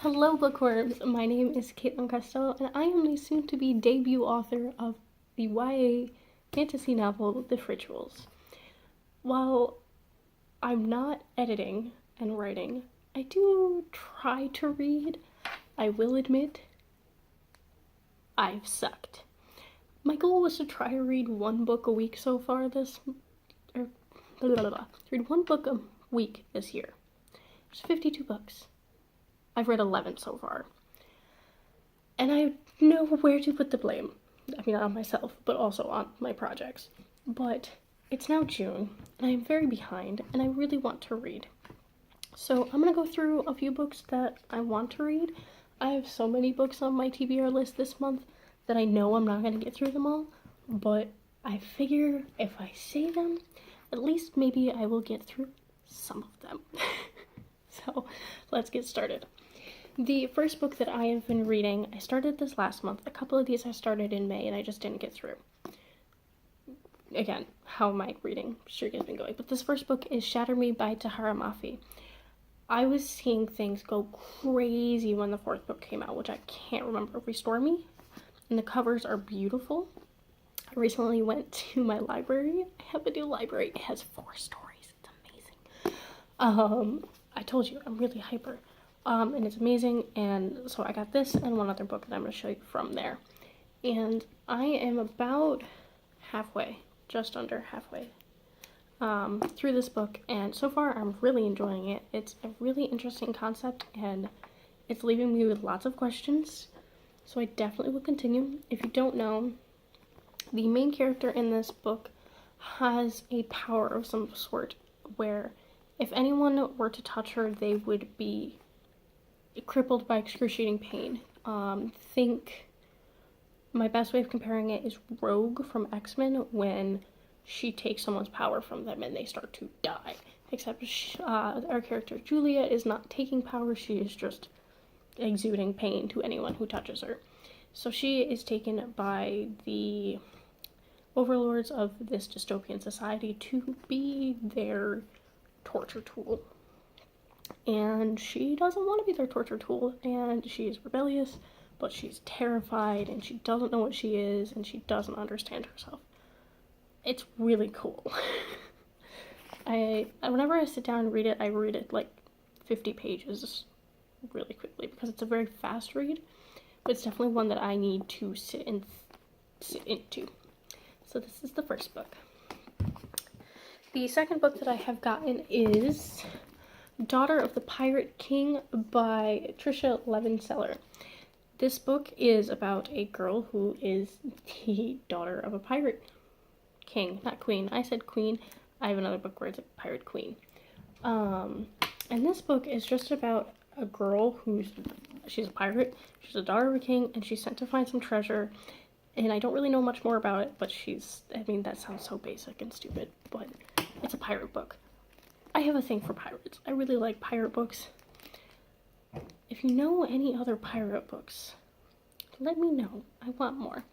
Hello, bookworms! My name is Katelyn and I am the soon-to-be debut author of the YA fantasy novel, The Frituals. While I'm not editing and writing, I do try to read. I will admit, I've sucked. My goal was to try to read one book a week so far read one book a week this year. There's 52 books. I've read 11 so far. And I know where to put the blame. I mean, not on myself, but also on my projects. But it's now June, and I'm very behind, and I really want to read. So I'm going to go through a few books that I want to read. I have so many books on my TBR list this month that I know I'm not going to get through them all, but I figure if I say them, at least maybe I will get through some of them. So let's get started. The first book that I have been reading, I started this last month. A couple of these I started in May and I just didn't get through. Again, how my reading streak has been going. But this first book is Shatter Me by Tahara Mafi. I was seeing things go crazy when the fourth book came out, which I can't remember. Restore Me. And the covers are beautiful. I recently went to my library. I have a new library. It has 4 stories. It's amazing. I told you, I'm really hyper. And it's amazing, and so I got this and one other book that I'm going to show you from there. And I am about halfway, just under halfway, through this book, and so far I'm really enjoying it. It's a really interesting concept, and it's leaving me with lots of questions, so I definitely will continue. If you don't know, the main character in this book has a power of some sort, where if anyone were to touch her, they would be crippled by excruciating pain. Think my best way of comparing it is Rogue from X-Men when she takes someone's power from them and they start to die. Except our character Julia is not taking power, she is just exuding pain to anyone who touches her. So she is taken by the overlords of this dystopian society to be their torture tool. And she doesn't want to be their torture tool, and she's rebellious, but she's terrified, and she doesn't know what she is, and she doesn't understand herself. It's really cool. Whenever I sit down and read it, I read it like 50 pages really quickly, because it's a very fast read, but it's definitely one that I need to sit into. So this is the first book. The second book that I have gotten is Daughter of the Pirate King by Tricia Levenseller. This book is about a girl who is the daughter of a pirate king, not queen. I said queen. I have another book where it's a pirate queen. And this book is just about a girl she's a pirate, she's a daughter of a king, and she's sent to find some treasure. And I don't really know much more about it, but that sounds so basic and stupid, but it's a pirate book. I have a thing for pirates. I really like pirate books. If you know any other pirate books, let me know. I want more.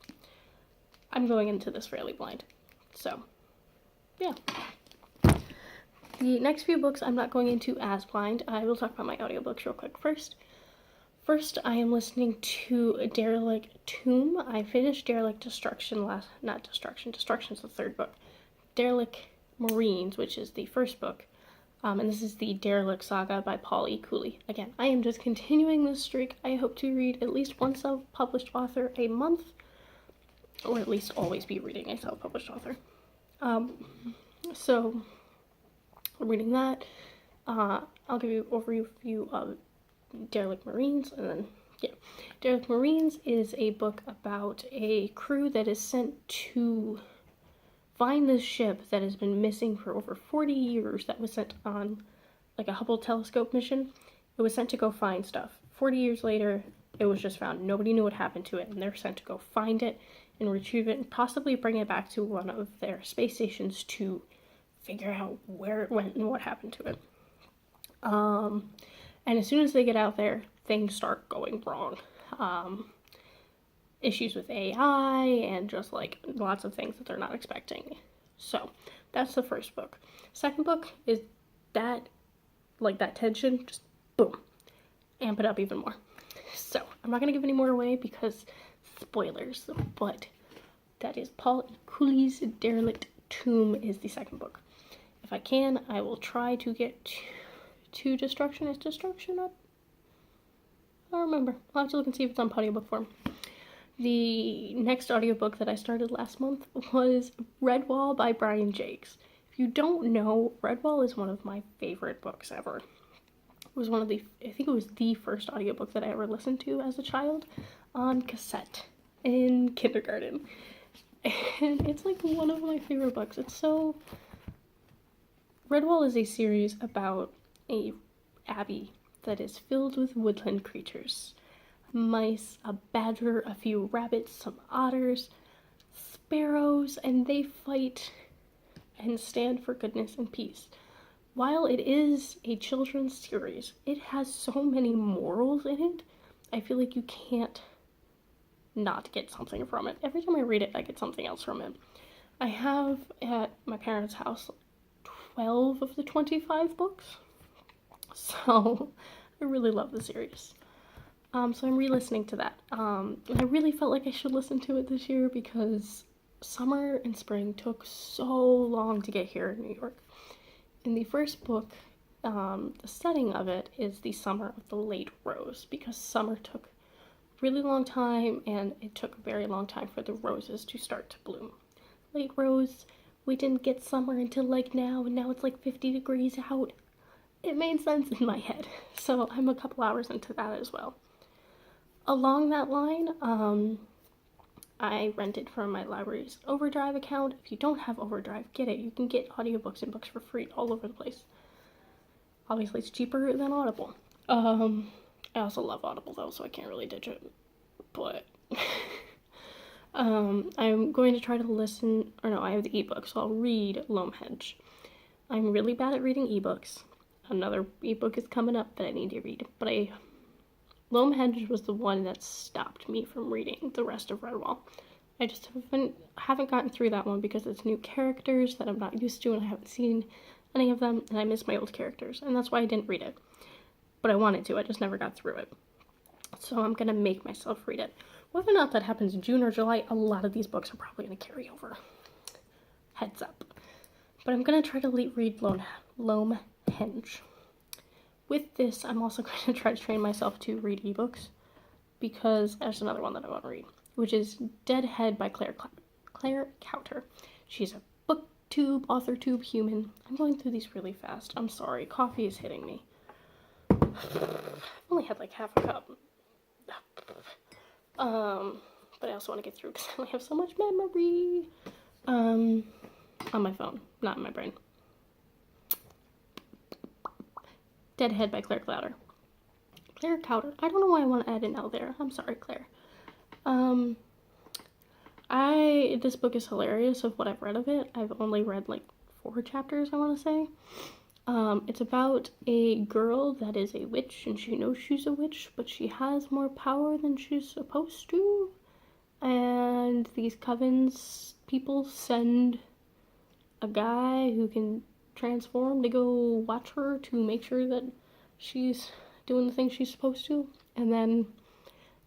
I'm going into this fairly blind. So, yeah. The next few books I'm not going into as blind. I will talk about my audiobooks real quick first. First, I am listening to Derelict Tomb. I finished Derelict Destruction's the third book. Derelict Marines, which is the first book. And this is the Derelict Saga by Paul E. Cooley. Again, I am just continuing this streak. I hope to read at least one self-published author a month, or at least always be reading a self-published author. So, I'm reading that. I'll give you an overview of Derelict Marines, and then, yeah. Derelict Marines is a book about a crew that is sent to find this ship that has been missing for over 40 years that was sent on like a Hubble telescope mission. It was sent to go find stuff. 40 years later, it was just found. Nobody knew what happened to it, and they're sent to go find it and retrieve it and possibly bring it back to one of their space stations to figure out where it went and what happened to it. And as soon as they get out there, things start going wrong. Issues with AI and just like lots of things that they're not expecting. So that's the first book. Second book is that tension, just boom. amp it up even more. So, I'm not going to give any more away because spoilers, but that is Paul Cooley's Derelict Tomb is the second book. If I can, I will try to get to Destruction. Is Destruction up? I don't remember. I'll have to look and see if it's on audiobook form. The next audiobook that I started last month was Redwall by Brian Jakes. If you don't know, Redwall is one of my favorite books ever. It was I think it was the first audiobook that I ever listened to as a child on cassette in kindergarten. And it's like one of my favorite books. Redwall is a series about a abbey that is filled with woodland creatures. Mice, a badger, a few rabbits, some otters, sparrows, and they fight and stand for goodness and peace. While it is a children's series, it has so many morals in it, I feel like you can't not get something from it. Every time I read it, I get something else from it. I have at my parents' house 12 of the 25 books, so I really love the series. So I'm re-listening to that. I really felt like I should listen to it this year because summer and spring took so long to get here in New York. In the first book, the setting of it is the summer of the late rose, because summer took a really long time and it took a very long time for the roses to start to bloom. Late rose, we didn't get summer until like now, and now it's like 50 degrees out. It made sense in my head, so I'm a couple hours into that as well. Along that line, I rented from my library's Overdrive account. If you don't have Overdrive, get it. You can get audiobooks and books for free all over the place. Obviously, it's cheaper than Audible. I also love Audible, though, so I can't really ditch it. But I'm going to try to listen, or no, I have the ebook, so I'll read Lomehenge. I'm really bad at reading ebooks. Another ebook is coming up that I need to read, but Lomehenge was the one that stopped me from reading the rest of Redwall. I just haven't gotten through that one because it's new characters that I'm not used to and I haven't seen any of them, and I miss my old characters, and that's why I didn't read it. But I wanted to, I just never got through it. So I'm gonna make myself read it. Whether or not that happens in June or July, a lot of these books are probably gonna carry over. Heads up. But I'm gonna try to read Lomehenge. With this, I'm also going to try to train myself to read ebooks, because there's another one that I want to read, which is Deadhead by Claire Cowter. She's a booktube, author-tube human. I'm going through these really fast. I'm sorry, coffee is hitting me. I've only had like half a cup. But I also want to get through because I only have so much memory. On my phone, not in my brain. Deadhead by Claire Cowter. Claire Cowter. I don't know why I want to add an L there. I'm sorry, Claire. This book is hilarious of what I've read of it. I've only read like 4 chapters, I want to say. It's about a girl that is a witch, and she knows she's a witch, but she has more power than she's supposed to. And these covens people send a guy who can transform to go watch her to make sure that she's doing the thing she's supposed to. And then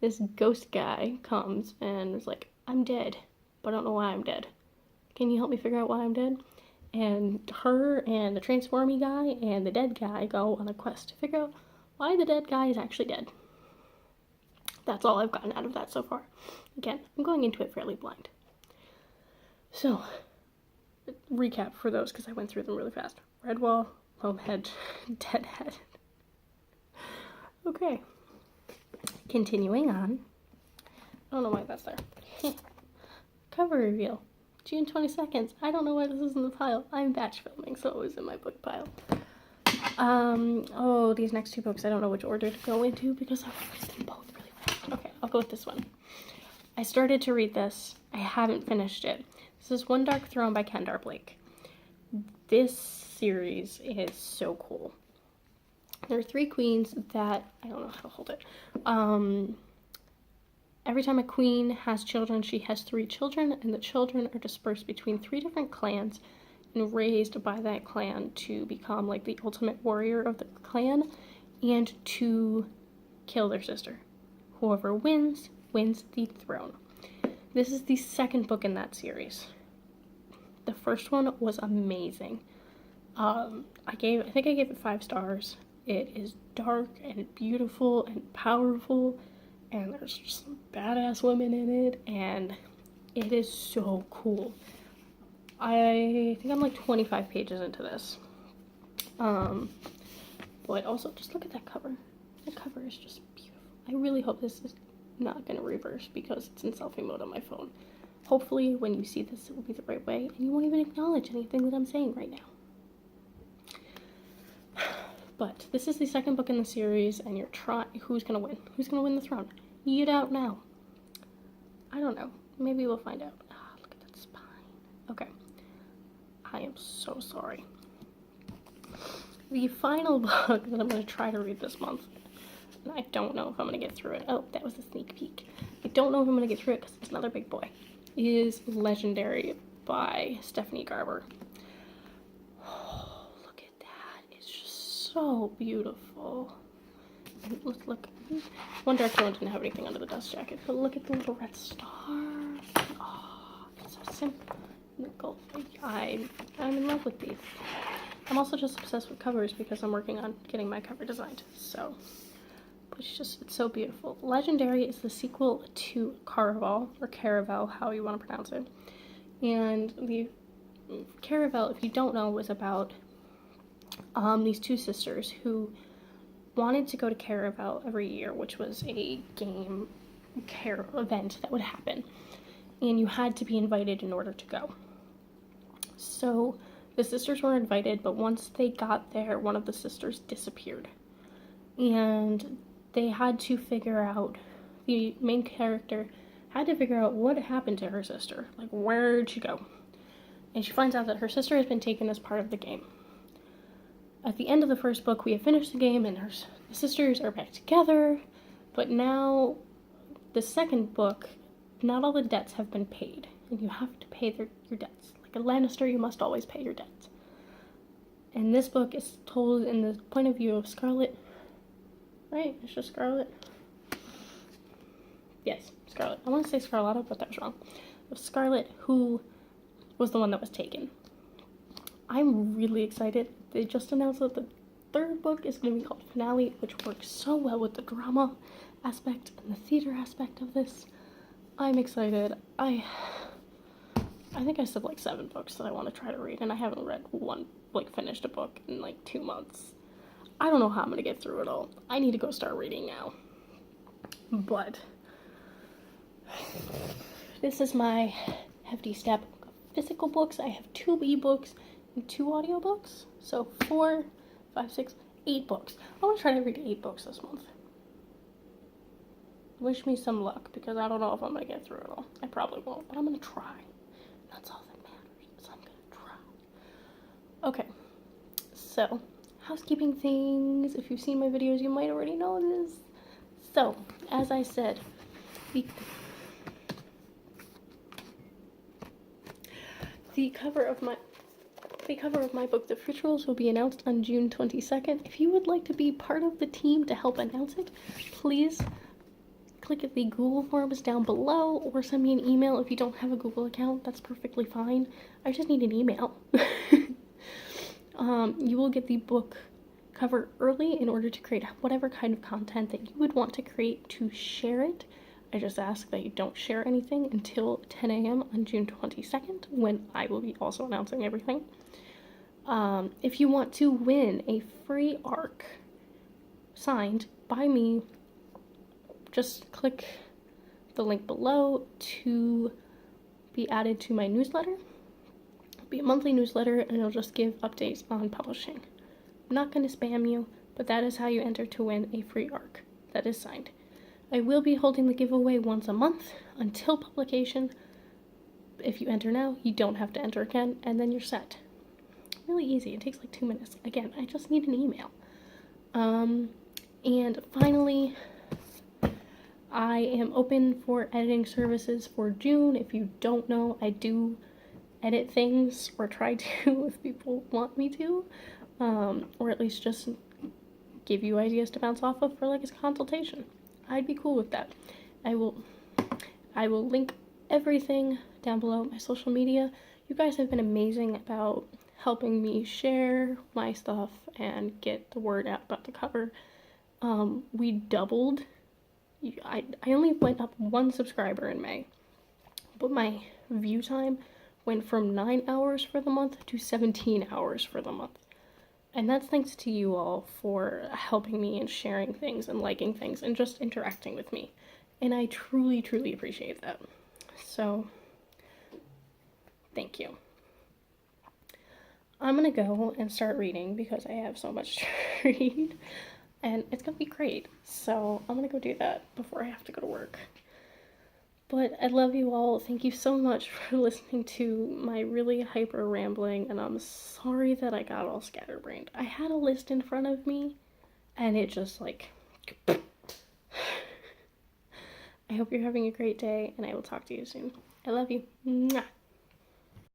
this ghost guy comes and is like, I'm dead, but I don't know why I'm dead. Can you help me figure out why I'm dead? And her and the transformy guy and the dead guy go on a quest to figure out why the dead guy is actually dead. That's all I've gotten out of that so far. Again, I'm going into it fairly blind. So, recap for those, because I went through them really fast. Redwall, Lomehenge, Deadhead. Okay. Continuing on. I don't know why that's there. Cover reveal. June 22nd. I don't know why this is in the pile. I'm batch filming, so it was in my book pile. These next 2 books, I don't know which order to go into because I want to read them both really fast. Okay, I'll go with this one. I started to read this. I haven't finished it. This is One Dark Throne by Kendare Blake. This series is so cool. There are 3 queens that, I don't know how to hold it. Every time a queen has children, she has 3 children, and the children are dispersed between 3 different clans and raised by that clan to become like the ultimate warrior of the clan and to kill their sister. Whoever wins the throne. This is the second book in that series. The first one was amazing. I think I gave it 5 stars. It is dark and beautiful and powerful, and there's just some badass women in it, and it is so cool. I think I'm like 25 pages into this. But also, just look at that cover. That cover is just beautiful. I really hope this is not going to reverse because it's in selfie mode on my phone. Hopefully, when you see this, it will be the right way, and you won't even acknowledge anything that I'm saying right now. But this is the second book in the series, and you're trying. Who's going to win? Who's going to win the throne? You don't know. I don't know. Maybe we'll find out. Look at that spine. Okay. I am so sorry. The final book that I'm going to try to read this month, and I don't know if I'm going to get through it. Oh, that was a sneak peek. I don't know if I'm going to get through it because it's another big boy. Is Legendary by Stephanie Garber. Oh, look at that. It's just so beautiful. And look. One Direction didn't have anything under the dust jacket, but look at the little red stars. Oh, it's so simple. I'm in love with these. I'm also just obsessed with covers because I'm working on getting my cover designed. So, but it's so beautiful. Legendary is the sequel to Caraval, or Caraval, how you want to pronounce it. And the Caraval, if you don't know, was about these 2 sisters who wanted to go to Caraval every year, which was a game event that would happen. And you had to be invited in order to go. So the sisters were invited, but once they got there, one of the sisters disappeared. And they had to figure out, the main character had to figure out what happened to her sister. Like, where'd she go? And she finds out that her sister has been taken as part of the game. At the end of the first book, we have finished the game, and the sisters are back together. But now, the second book, not all the debts have been paid. And you have to pay your debts. Like a Lannister, you must always pay your debts. And this book is told in the point of view of Scarlet. Right? It's just Scarlet. Yes, Scarlet. I want to say Scarletta, but that was wrong. Of Scarlet, who was the one that was taken. I'm really excited. They just announced that the third book is going to be called Finale, which works so well with the drama aspect and the theater aspect of this. I'm excited. I think I still have like 7 books that I want to try to read, and I haven't finished a book in like 2 months. I don't know how I'm going to get through it all. I need to go start reading now. But this is my hefty step of physical books. I have 2 ebooks and 2 audiobooks. So 4, 5, 6, 8 books. I want to try to read 8 books this month. Wish me some luck, because I don't know if I'm going to get through it all. I probably won't, but I'm going to try. That's all that matters, is I'm going to try. Okay, so housekeeping things. If you've seen my videos, you might already know this. So, as I said, the cover of my book, The Frituals, will be announced on June 22nd. If you would like to be part of the team to help announce it, please click at the Google Forms down below, or send me an email. If you don't have a Google account, that's perfectly fine. I just need an email. You will get the book cover early in order to create whatever kind of content that you would want to create to share it. I just ask that you don't share anything until 10 a.m. on June 22nd, when I will be also announcing everything. If you want to win a free ARC signed by me, just click the link below to be added to my newsletter. It'll be a monthly newsletter, and it'll just give updates on publishing. I'm not going to spam you, but that is how you enter to win a free ARC that is signed. I will be holding the giveaway once a month until publication. If you enter now, you don't have to enter again, and then you're set. Really easy. It takes like 2 minutes. Again, I just need an email. And finally, I am open for editing services for June. If you don't know, I do edit things, or try to if people want me to, or at least just give you ideas to bounce off of for like a consultation. I'd be cool with that. I will link everything down below, my social media. You guys have been amazing about helping me share my stuff and get the word out about the cover. We doubled. I only went up 1 subscriber in May, but my view time went from 9 hours for the month to 17 hours for the month. And that's thanks to you all for helping me and sharing things and liking things and just interacting with me. And I truly, truly appreciate that. So, thank you. I'm gonna go and start reading because I have so much to read. And it's gonna be great. So, I'm gonna go do that before I have to go to work. But I love you all. Thank you so much for listening to my really hyper rambling, and I'm sorry that I got all scatterbrained. I had a list in front of me, and it just like... I hope you're having a great day, and I will talk to you soon. I love you. Mwah.